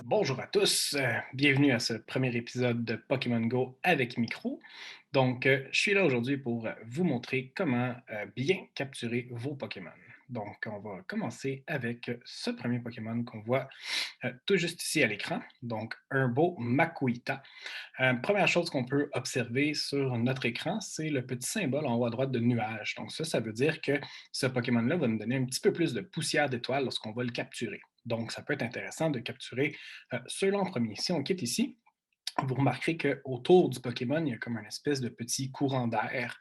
Bonjour à tous, bienvenue à ce premier épisode de Pokémon Go avec micro. Je suis là aujourd'hui pour vous montrer comment bien capturer vos Pokémon. Donc, on va commencer avec ce premier Pokémon qu'on voit tout juste ici à l'écran. Donc, un beau Makuhita. Première chose qu'on peut observer sur notre écran, c'est le petit symbole en haut à droite de nuage. Donc ça veut dire que ce Pokémon-là va nous donner un petit peu plus de poussière d'étoile lorsqu'on va le capturer. Donc, ça peut être intéressant de capturer ceux-là en premier. Si on quitte ici, vous remarquerez qu'autour du Pokémon, il y a comme une espèce de petit courant d'air.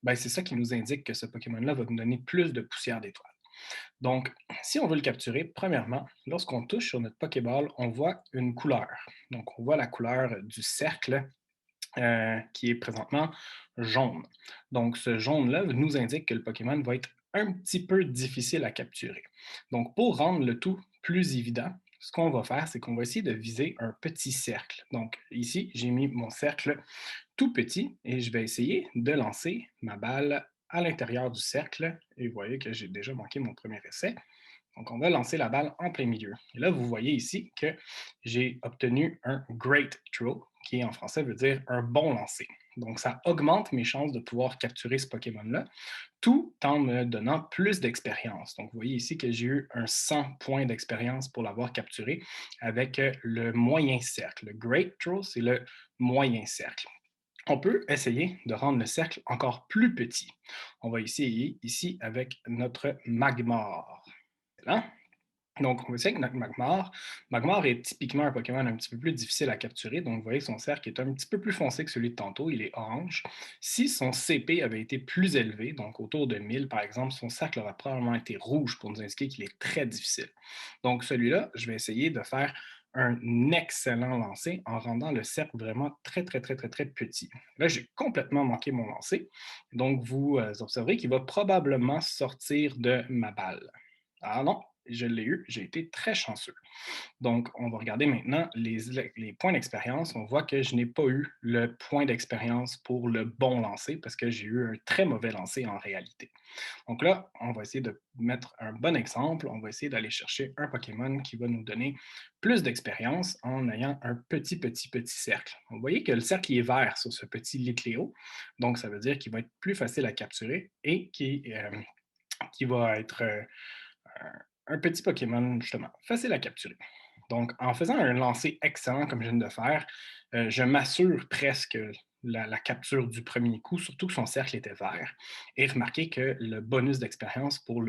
Ben, c'est ça qui nous indique que ce Pokémon-là va nous donner plus de poussière d'étoile. Donc, si on veut le capturer, premièrement, lorsqu'on touche sur notre Pokéball, on voit une couleur. Donc, on voit la couleur du cercle qui est présentement jaune. Donc, ce jaune-là nous indique que le Pokémon va être un petit peu difficile à capturer. Donc, pour rendre le tout plus évident, ce qu'on va faire, c'est qu'on va essayer de viser un petit cercle. Donc, ici, j'ai mis mon cercle tout petit et je vais essayer de lancer ma balle à l'intérieur du cercle. Et vous voyez que j'ai déjà manqué mon premier essai. Donc, on va lancer la balle en plein milieu. Et là, vous voyez ici que j'ai obtenu un great throw, qui en français veut dire un bon lancer. Donc, ça augmente mes chances de pouvoir capturer ce Pokémon-là, tout en me donnant plus d'expérience. Donc, vous voyez ici que j'ai eu un 100 points d'expérience pour l'avoir capturé avec le moyen cercle. Le great throw, c'est le moyen cercle. On peut essayer de rendre le cercle encore plus petit. On va essayer ici avec notre Magmar. Là. Donc, on sait que notre Magmar, Magmar est typiquement un Pokémon un petit peu plus difficile à capturer. Donc, vous voyez que son cercle est un petit peu plus foncé que celui de tantôt. Il est orange. Si son CP avait été plus élevé, donc autour de 1000 par exemple, son cercle aurait probablement été rouge pour nous indiquer qu'il est très difficile. Donc, celui-là, je vais essayer de faire un excellent lancer en rendant le cercle vraiment très, très, très, très, très petit. Là, j'ai complètement manqué mon lancer. Donc, vous observerez qu'il va probablement sortir de ma balle. Ah non, je l'ai eu, j'ai été très chanceux. Donc, on va regarder maintenant les points d'expérience. On voit que je n'ai pas eu le point d'expérience pour le bon lancer parce que j'ai eu un très mauvais lancer en réalité. Donc là, on va essayer de mettre un bon exemple. On va essayer d'aller chercher un Pokémon qui va nous donner plus d'expérience en ayant un petit, petit, petit cercle. Vous voyez que le cercle est vert sur ce petit Litleo. Donc, ça veut dire qu'il va être plus facile à capturer et qui va être un petit Pokémon, justement, facile à capturer. Donc, en faisant un lancer excellent comme je viens de faire, je m'assure presque la capture du premier coup, surtout que son cercle était vert. Et remarquez que le bonus d'expérience pour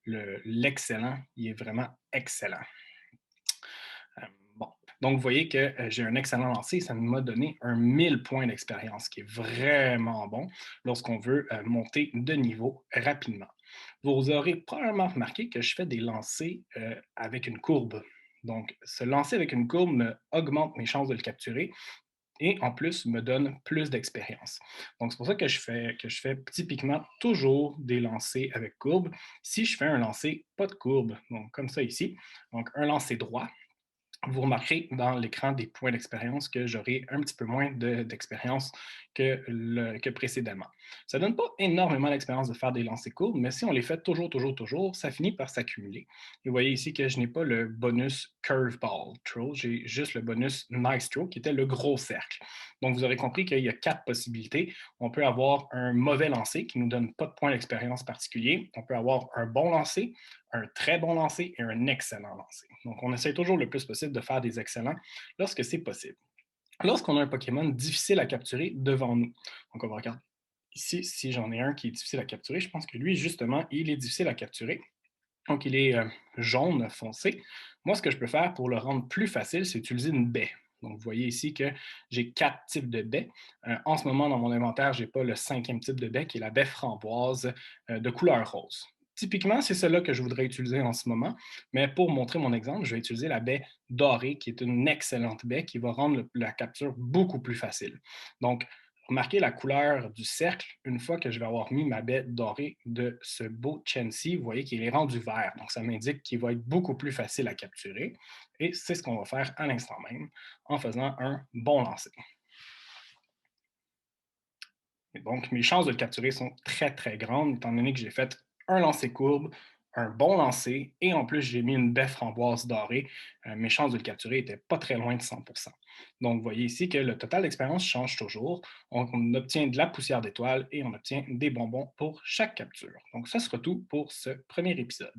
l'excellent, il est vraiment excellent. Bon. Donc, vous voyez que j'ai un excellent lancer. Ça m'a donné un 1000 points d'expérience, qui est vraiment bon lorsqu'on veut monter de niveau rapidement. Vous aurez probablement remarqué que je fais des lancers avec une courbe. Donc, ce lancer avec une courbe augmente mes chances de le capturer et en plus me donne plus d'expérience. Donc, c'est pour ça que je fais typiquement toujours des lancers avec courbe. Si je fais un lancer pas de courbe, donc comme ça ici, donc un lancer droit, vous remarquerez dans l'écran des points d'expérience que j'aurai un petit peu moins d'expérience que précédemment. Ça ne donne pas énormément d'expérience de faire des lancers courbes, mais si on les fait toujours, toujours, toujours, ça finit par s'accumuler. Et vous voyez ici que je n'ai pas le bonus Curveball Throw, j'ai juste le bonus Nice Throw qui était le gros cercle. Donc vous aurez compris qu'il y a 4 possibilités. On peut avoir un mauvais lancer qui ne nous donne pas de points d'expérience particulier. On peut avoir un bon lancer, un très bon lancer et un excellent lancer. Donc, on essaie toujours le plus possible de faire des excellents lorsque c'est possible. Lorsqu'on a un Pokémon difficile à capturer devant nous, donc on va regarder ici si j'en ai un qui est difficile à capturer. Je pense que lui, justement, il est difficile à capturer. Donc, il est jaune foncé. Moi, ce que je peux faire pour le rendre plus facile, c'est utiliser une baie. Donc, vous voyez ici que j'ai 4 types de baies. En ce moment, dans mon inventaire, je n'ai pas le cinquième type de baie, qui est la baie framboise de couleur rose. Typiquement, c'est celle-là que je voudrais utiliser en ce moment, mais pour montrer mon exemple, je vais utiliser la baie dorée, qui est une excellente baie qui va rendre la capture beaucoup plus facile. Donc, remarquez la couleur du cercle une fois que je vais avoir mis ma baie dorée de ce beau Chansey. Vous voyez qu'il est rendu vert, donc ça m'indique qu'il va être beaucoup plus facile à capturer. Et c'est ce qu'on va faire à l'instant même en faisant un bon lancer. Et donc, mes chances de le capturer sont très, très grandes, étant donné que j'ai fait un lancer courbe, un bon lancer et en plus, j'ai mis une baie framboise dorée. Mes chances de le capturer n'étaient pas très loin de 100%. Donc, vous voyez ici que le total d'expérience change toujours. On obtient de la poussière d'étoile et on obtient des bonbons pour chaque capture. Donc, ça sera tout pour ce premier épisode.